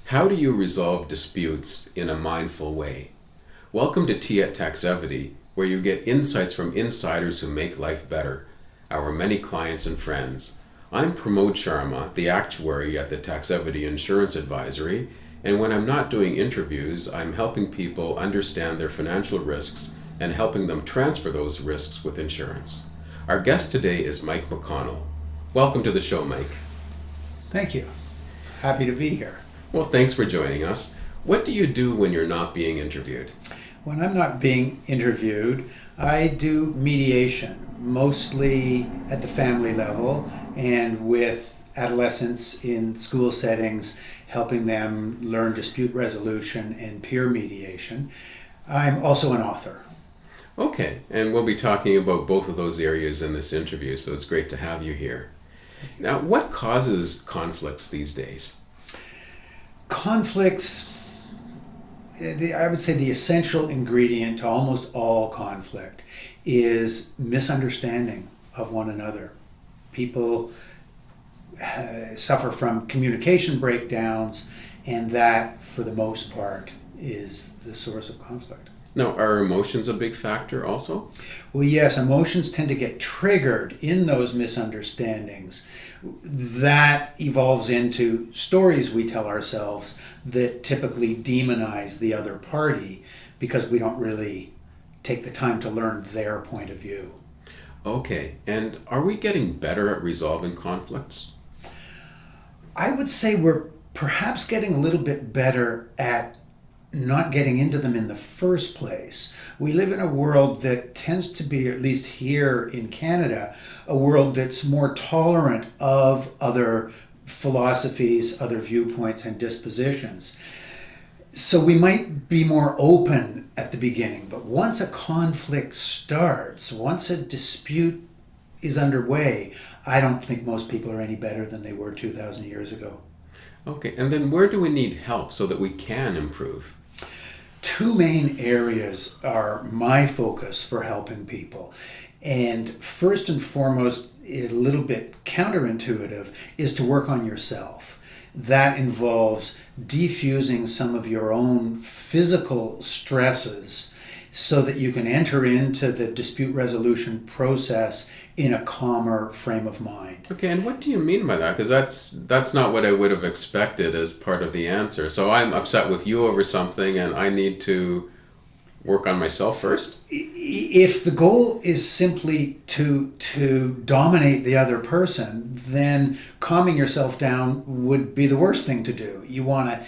How do you resolve disputes in a mindful way? Welcome to Tea at Taxevity, where you get insights from insiders who make life better, our many clients and friends. I'm Pramod Sharma, the actuary at the Taxevity Insurance Advisory, and when I'm not doing interviews, I'm helping people understand their financial risks and helping them transfer those risks with insurance. Our guest today is Mike MacConnell. Welcome to the show, Mike. Thank you. Happy to be here. Well, thanks for joining us. What do you do when you're not being interviewed? When I'm not being interviewed, I do mediation, mostly at the family level and with adolescents in school settings, helping them learn dispute resolution and peer mediation. I'm also an author. Okay, and we'll be talking about both of those areas in this interview, so it's great to have you here. Now, what causes conflicts these days? Conflicts, I would say the essential ingredient to almost all conflict is misunderstanding of one another. People suffer from communication breakdowns, and that, for the most part, is the source of conflict. Now, are emotions a big factor also? Well, yes, emotions tend to get triggered in those misunderstandings. That evolves into stories we tell ourselves that typically demonize the other party because we don't really take the time to learn their point of view. Okay, and are we getting better at resolving conflicts? I would say we're perhaps getting a little bit better at not getting into them in the first place. We live in a world that tends to be, at least here in Canada, a world that's more tolerant of other philosophies, other viewpoints, and dispositions. So we might be more open at the beginning, but once a conflict starts, once a dispute is underway, I don't think most people are any better than they were 2,000 years ago. Okay, and then where do we need help so that we can improve? Two main areas are my focus for helping people. And first and foremost, a little bit counterintuitive, is to work on yourself. That involves defusing some of your own physical stresses so that you can enter into the dispute resolution process in a calmer frame of mind. Okay, and what do you mean by that? Because that's not what I would have expected as part of the answer. So I'm upset with you over something and I need to work on myself first? If the goal is simply to dominate the other person, then calming yourself down would be the worst thing to do. You want to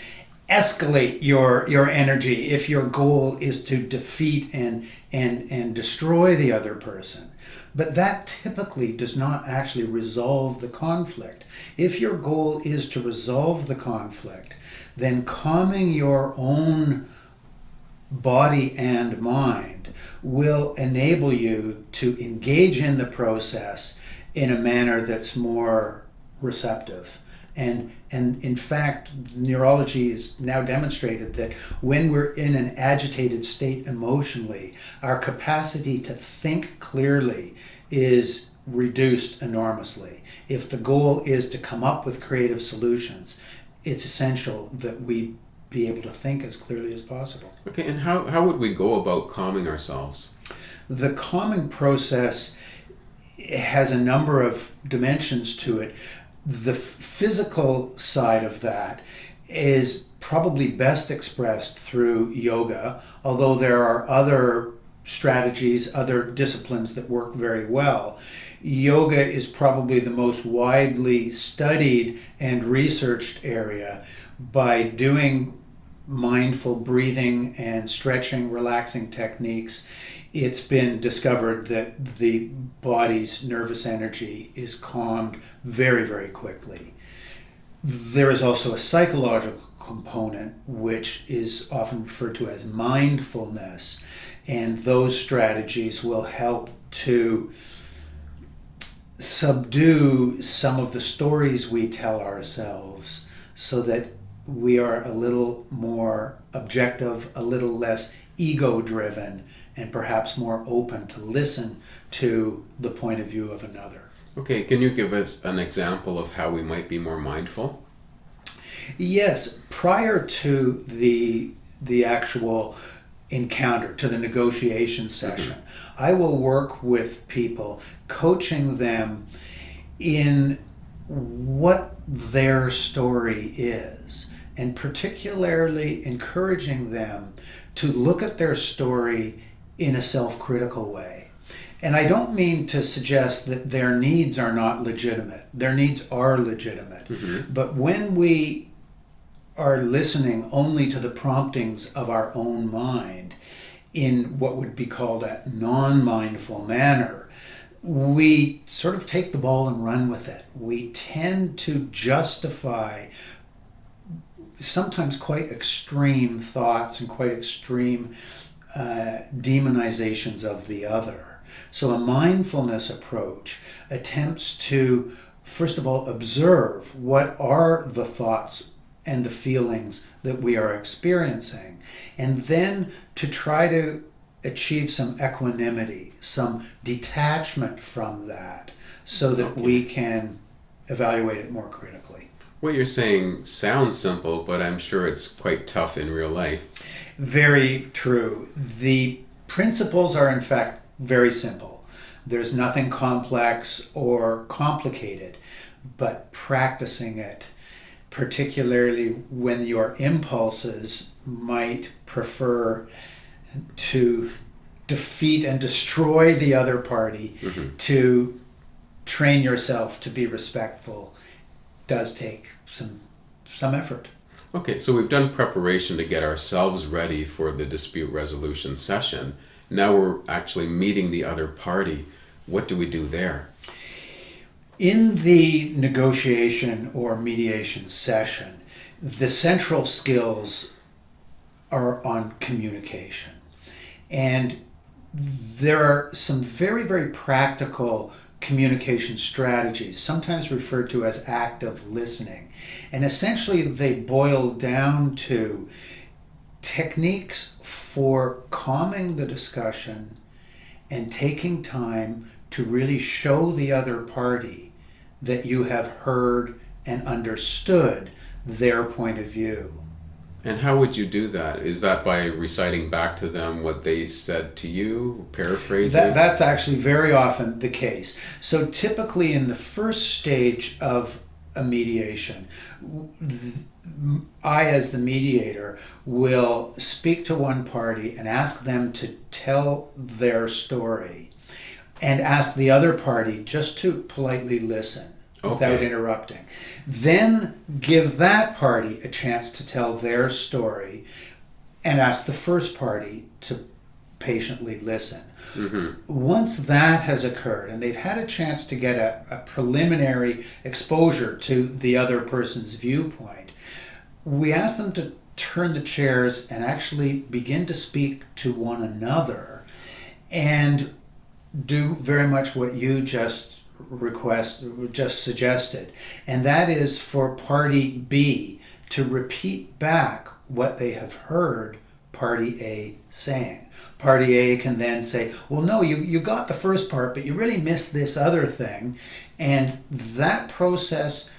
escalate your energy if your goal is to defeat and destroy the other person. But that typically does not actually resolve the conflict. If your goal is to resolve the conflict, then calming your own body and mind will enable you to engage in the process in a manner that's more receptive. And in fact, neurology has now demonstrated that when we're in an agitated state emotionally, our capacity to think clearly is reduced enormously. If the goal is to come up with creative solutions, it's essential that we be able to think as clearly as possible. Okay, and how would we go about calming ourselves? The calming process has a number of dimensions to it. The physical side of that is probably best expressed through yoga, although there are other strategies, other disciplines that work very well. Yoga is probably the most widely studied and researched area. By doing mindful breathing and stretching, relaxing techniques, it's been discovered that the body's nervous energy is calmed very, very quickly. There is also a psychological component, which is often referred to as mindfulness, and those strategies will help to subdue some of the stories we tell ourselves so that we are a little more objective, a little less ego-driven, and perhaps more open to listen to the point of view of another. Okay, can you give us an example of how we might be more mindful? Yes, prior to the actual encounter, to the negotiation session, I will work with people, coaching them in what their story is, and particularly encouraging them to look at their story in a self-critical way. And I don't mean to suggest that their needs are not legitimate. Their needs are legitimate. But when we are listening only to the promptings of our own mind in what would be called a non-mindful manner, we sort of take the ball and run with it. We tend to justify sometimes quite extreme thoughts and quite extreme demonizations of the other. So a mindfulness approach attempts to, first of all, observe what are the thoughts and the feelings that we are experiencing, and then to try to achieve some equanimity, some detachment from that, so that we can evaluate it more critically. What you're saying sounds simple, but I'm sure it's quite tough in real life. Very true. The principles are in fact very simple. There's nothing complex or complicated, but practicing it, particularly when your impulses might prefer to defeat and destroy the other party, to train yourself to be respectful, does take some effort. Okay, so we've done preparation to get ourselves ready for the dispute resolution session. Now we're actually meeting the other party. What do we do there? In the negotiation or mediation session, the central skills are on communication. And there are some very, very practical communication strategies, sometimes referred to as active listening. And essentially they boil down to techniques for calming the discussion and taking time to really show the other party that you have heard and understood their point of view. And how would you do that? Is that by reciting back to them what they said to you, paraphrasing? That's actually very often the case. So typically in the first stage of a mediation, I, as the mediator, will speak to one party and ask them to tell their story, and ask the other party just to politely listen without interrupting. Then give that party a chance to tell their story and ask the first party to patiently listen. Once that has occurred and they've had a chance to get a preliminary exposure to the other person's viewpoint, we ask them to turn the chairs and actually begin to speak to one another and do very much what you just suggested, and that is for party B to repeat back what they have heard party A saying. Party A can then say, well, no, you got the first part, but you really missed this other thing. And that process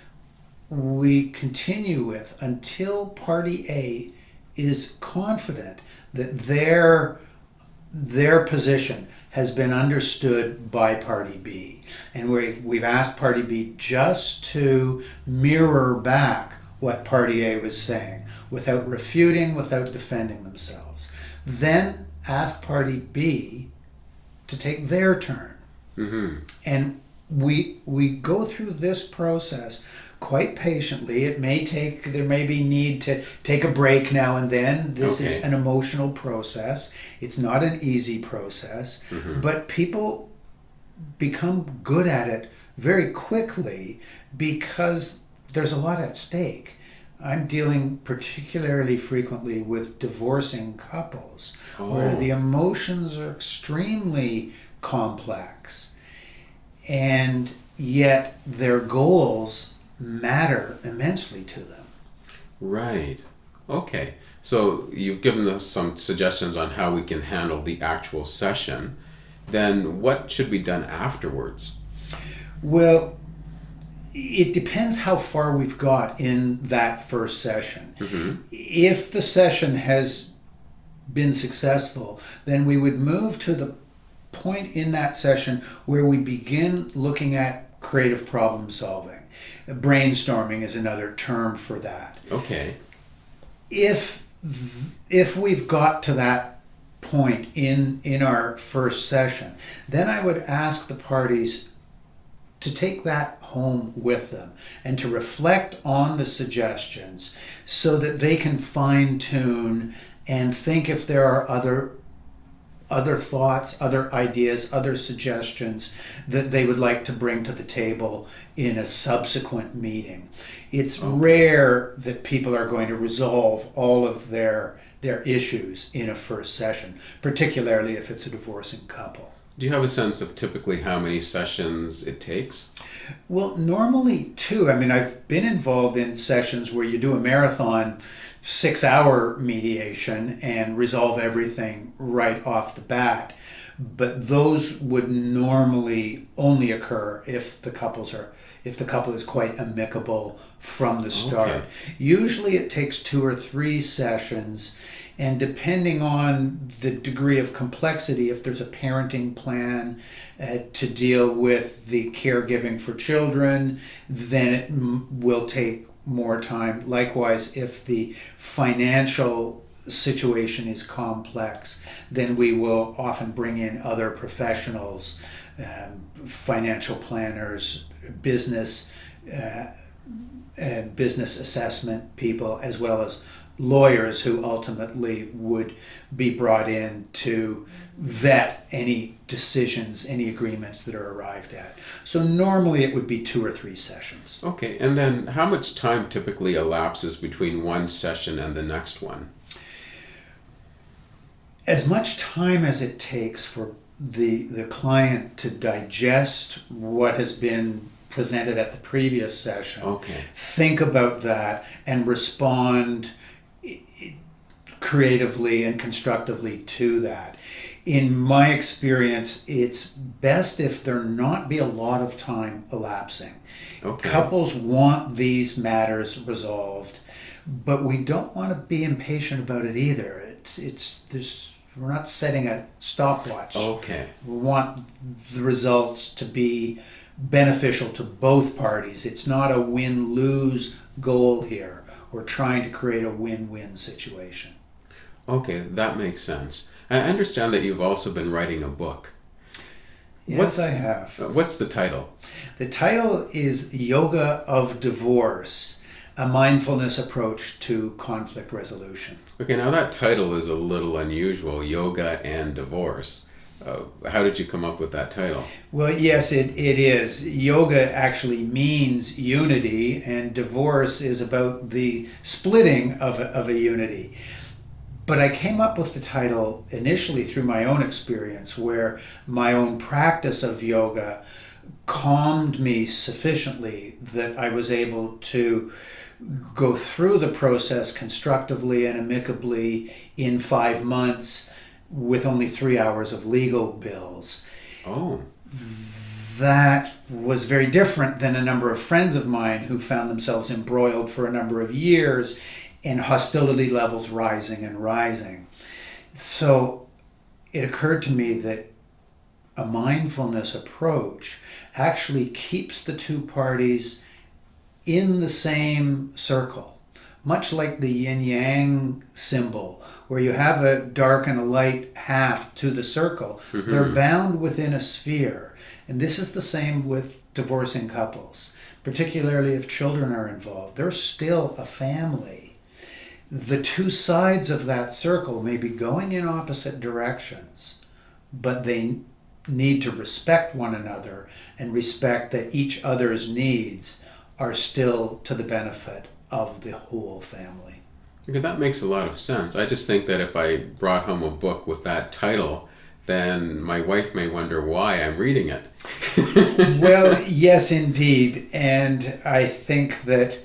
we continue with until party A is confident that their position has been understood by party B. And we've asked party B just to mirror back what party A was saying without refuting, without defending themselves. Then ask party B to take their turn. And we go through this process quite patiently. There may be need to take a break now and then. This is an emotional process. It's not an easy process, but people become good at it very quickly because there's a lot at stake. I'm dealing particularly frequently with divorcing couples where the emotions are extremely complex, and yet their goals matter immensely to them. Right. Okay. So you've given us some suggestions on how we can handle the actual session. Then what should be done afterwards? Well, it depends how far we've got in that first session. If the session has been successful, then we would move to the point in that session where we begin looking at creative problem solving. Brainstorming is another term for that. Okay. If we've got to that point in our first session, then I would ask the parties to take that home with them and to reflect on the suggestions so that they can fine-tune and think if there are other thoughts, other ideas, other suggestions that they would like to bring to the table in a subsequent meeting. It's rare that people are going to resolve all of their issues in a first session, particularly if it's a divorcing couple. Do you have a sense of typically how many sessions it takes? Well, normally 2. I mean, I've been involved in sessions where you do a marathon 6-hour mediation and resolve everything right off the bat. But those would normally only occur if the couple is quite amicable from the start. Okay. Usually it takes 2 or 3 sessions, and depending on the degree of complexity, if there's a parenting plan to deal with the caregiving for children, then it will take more time. Likewise, if the financial situation is complex, then we will often bring in other professionals, financial planners, business assessment people, as well as lawyers who ultimately would be brought in to vet any decisions, any agreements that are arrived at. So normally it would be 2 or 3 sessions. Okay, and then how much time typically elapses between one session and the next one? As much time as it takes for the client to digest what has been presented at the previous session, think about that, and respond creatively and constructively to that. In my experience, it's best if there not be a lot of time elapsing. Couples want these matters resolved, but we don't want to be impatient about it either. We're not setting a stopwatch. We want the results to be beneficial to both parties. It's not a win-lose goal here. We're trying to create a win-win situation. Okay, that makes sense. I understand that you've also been writing a book. Yes, I have. What's the title? The title is Yoga of Divorce, a mindfulness approach to conflict resolution. Okay, now that title is a little unusual, yoga and divorce. How did you come up with that title? Well, yes, it is. Yoga actually means unity, and divorce is about the splitting of a unity. But I came up with the title initially through my own experience, where my own practice of yoga calmed me sufficiently that I was able to go through the process constructively and amicably in 5 months with only 3 hours of legal bills. That was very different than a number of friends of mine who found themselves embroiled for a number of years and hostility levels rising and rising. So it occurred to me that a mindfulness approach actually keeps the two parties in the same circle, much like the yin-yang symbol, where you have a dark and a light half to the circle. They're bound within a sphere. And this is the same with divorcing couples, particularly if children are involved. They're still a family. The two sides of that circle may be going in opposite directions, but they need to respect one another and respect that each other's needs are still to the benefit of the whole family. Okay, that makes a lot of sense. I just think that if I brought home a book with that title, then my wife may wonder why I'm reading it. Well, yes, indeed. And I think that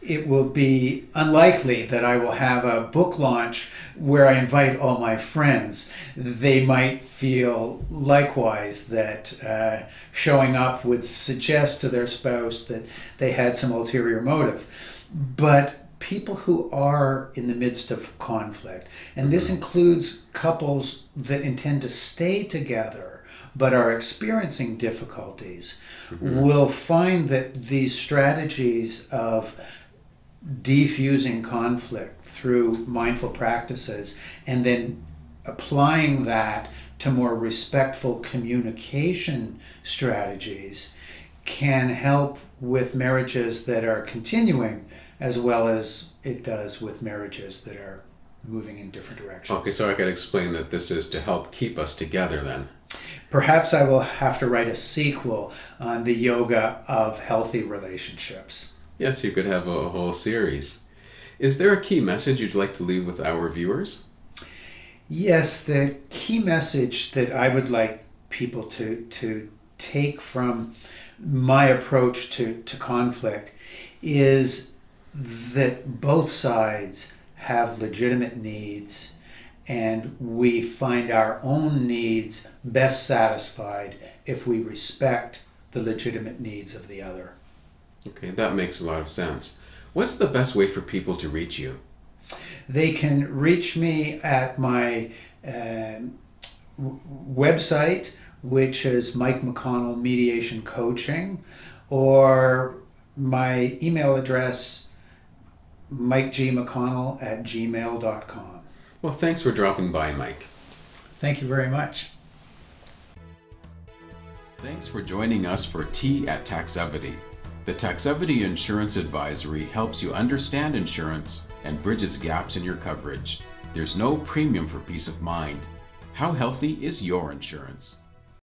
it will be unlikely that I will have a book launch where I invite all my friends. They might feel likewise that showing up would suggest to their spouse that they had some ulterior motive. But people who are in the midst of conflict, and this includes couples that intend to stay together but are experiencing difficulties, will find that these strategies of defusing conflict through mindful practices and then applying that to more respectful communication strategies can help with marriages that are continuing as well as it does with marriages that are moving in different directions. Okay, so I could explain that this is to help keep us together then. Perhaps I will have to write a sequel on the yoga of healthy relationships. Yes, you could have a whole series. Is there a key message you'd like to leave with our viewers? Yes, the key message that I would like people to take from my approach to conflict is that both sides have legitimate needs, and we find our own needs best satisfied if we respect the legitimate needs of the other. Okay, that makes a lot of sense. What's the best way for people to reach you? They can reach me at my website, which is Mike MacConnell Mediation Coaching, or my email address, mikegmcconnell@gmail.com. Well, thanks for dropping by, Mike. Thank you very much. Thanks for joining us for Tea at Taxevity. The Taxevity Insurance Advisory helps you understand insurance and bridges gaps in your coverage. There's no premium for peace of mind. How healthy is your insurance?